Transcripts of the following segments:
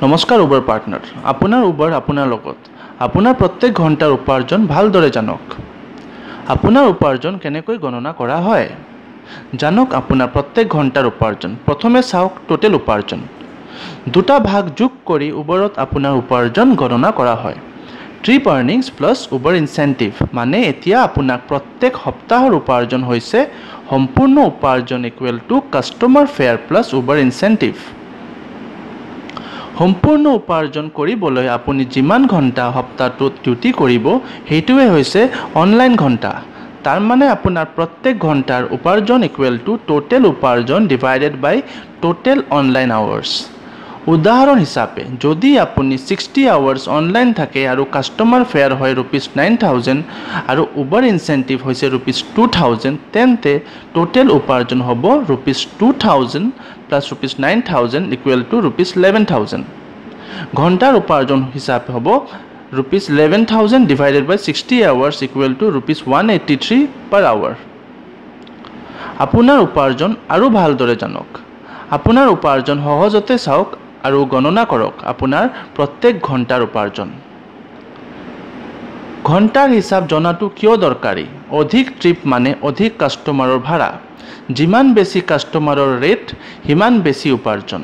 নমস্কাৰ উবৰ পাৰ্টনাৰ। আপোনাৰ উবৰ আপোনাৰ লগত। আপোনাৰ প্ৰত্যেক ঘণ্টাৰ উপাৰ্জন ভালদৰে জানক। আপোনাৰ উপাৰ্জন কেনেকৈ গণনা কৰা হয় জানক। আপোনাৰ প্ৰত্যেক ঘণ্টাৰ উপাৰ্জন। প্ৰথমে চাওক টোটেল উপাৰ্জন। দুটা ভাগ যোগ কৰি উবৰত আপোনাৰ উপাৰ্জন গণনা কৰা হয়। Trip earnings plus Uber incentive, মানে এতিয়া আপোনাক প্ৰত্যেক সপ্তাহৰ উপাৰ্জন হৈছে সম্পূৰ্ণ উপাৰ্জন equal to customer fare plus Uber incentive. সম্পূৰ্ণ উপাৰ্জন কৰিবলৈ আপুনি যিমান ঘণ্টা সপ্তাহটোত ডিউটি কৰিব সেইটোৱে হৈছে অনলাইন ঘণ্টা। তাৰ মানে আপোনাৰ প্ৰত্যেক ঘণ্টাৰ উপাৰ্জন ইকুৱেল টু টোটেল উপাৰ্জন ডিভাইডেড বাই টোটেল অনলাইন আৱাৰ্ছ। উদাহৰণ হিচাপে যদি আপুনি 60 আৱাৰ্ছ অনলাইন থাকে আৰু কাষ্টমাৰ ফেয়াৰ হয় ₹9,000 আৰু উবৰ ইনচেণ্টিভ হৈছে ₹2,000, তেন্তে টোটেল উপাৰ্জন হ'ব ₹2,000 প্লাছ ₹9,000 ইকুৱেল টু ₹11,000। ঘণ্টাৰ উপাৰ্জন হিচাপে হ'ব ₹11,000 divided by 60 hours equal to ₹183 per hour. আপোনাৰ উপাৰ্জন আৰু ভালদৰে জানক। আপোনাৰ উপাৰ্জন সহজতে চাওক আৰু গণনা কৰক আপোনাৰ প্ৰত্যেক ঘণ্টাৰ উপাৰ্জন। ঘণ্টাৰ হিচাপ জনাটো কিয় দৰকাৰী? অধিক ট্ৰিপ মানে অধিক কাষ্টমাৰৰ ভাড়া। যিমান বেছি কাষ্টমাৰৰ ৰেট সিমান বেছি উপাৰ্জন।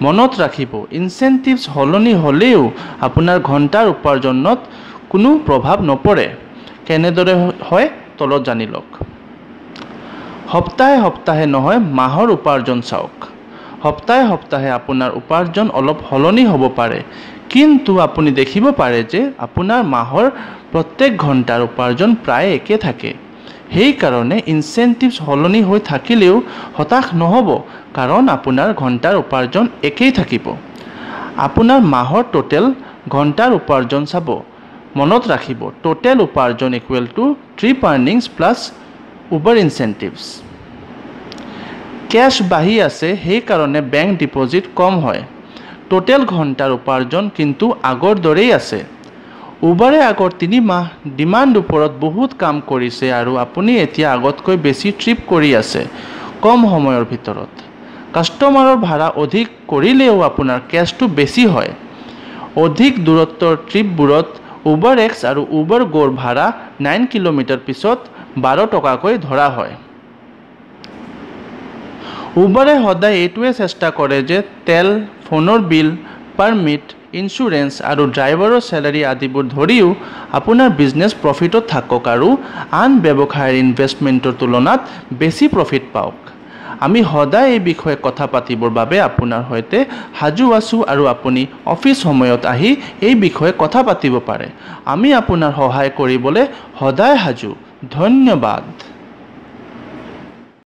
মনত ৰাখিব, ইনচেণ্টিভছ সলনি হ'লেও আপোনাৰ ঘণ্টাৰ উপাৰ্জনত কোনো প্ৰভাৱ নপৰে। কেনেদৰে হয় তলত জানি লওক। সপ্তাহে সপ্তাহে নহয়, মাহৰ উপাৰ্জন চাওক। সপ্তাহে সপ্তাহে আপোনাৰ উপাৰ্জন অলপ সলনি হ'ব পাৰে, কিন্তু আপুনি দেখিব পাৰে যে আপোনাৰ মাহৰ প্ৰত্যেক ঘণ্টাৰ উপাৰ্জন প্ৰায় একে থাকে। সেইকাৰণে ইনচেণ্টিভছ সলনি হৈ থাকিলেও হতাশ নহ'ব, কাৰণ আপোনাৰ ঘণ্টাৰ উপাৰ্জন একেই থাকিব। আপোনাৰ মাহৰ টোটেল ঘণ্টাৰ উপাৰ্জন চাব। মনত ৰাখিব, টোটেল উপাৰ্জন equal to trip earnings plus Uber incentives. কেছ বাঢ়ি আছে, সেইকাৰণে বেংক ডিপ'জিট কম হয়। টোটেল ঘণ্টাৰ উপাৰ্জন কিন্তু আগৰ দৰেই আছে। উবাৰে আগৰ 3 মাহ ডিমাণ্ড ওপৰত বহুত কাম কৰিছে আৰু আপুনি এতিয়া আগতকৈ বেছি ট্ৰিপ কৰি আছে কম সময়ৰ ভিতৰত। কাষ্টমাৰৰ ভাড়া অধিক কৰিলেও আপোনাৰ কেছটো বেছি হয়। অধিক দূৰত্বৰ ট্ৰিপবোৰত উবৰ এক্স আৰু উবৰ গ'ৰ ভাড়া 9 কিলোমিটাৰ পিছত 12 টকাকৈ ধৰা হয়। উবাৰে সদায় এইটোৱে চেষ্টা কৰে যে তেল, ফোনৰ বিল, পাৰ্মিট, ইঞ্চুৰেঞ্চ আৰু ড্ৰাইভাৰৰ চেলাৰী আদিবোৰ ধৰিও আপোনাৰ বিজনেছ প্ৰফিটত থাকক আৰু আন ব্যৱসায়ৰ ইনভেষ্টমেণ্টৰ তুলনাত বেছি প্ৰফিট পাওক। আমি সদায় এই বিষয়ে কথা পাতিবৰ বাবে আপোনাৰ সৈতে সাজু আছোঁ আৰু আপুনি অফিচ সময়ত আহি এই বিষয়ে কথা পাতিব পাৰে। আমি আপোনাৰ সহায় কৰিবলৈ সদায় সাজু। ধন্যবাদ।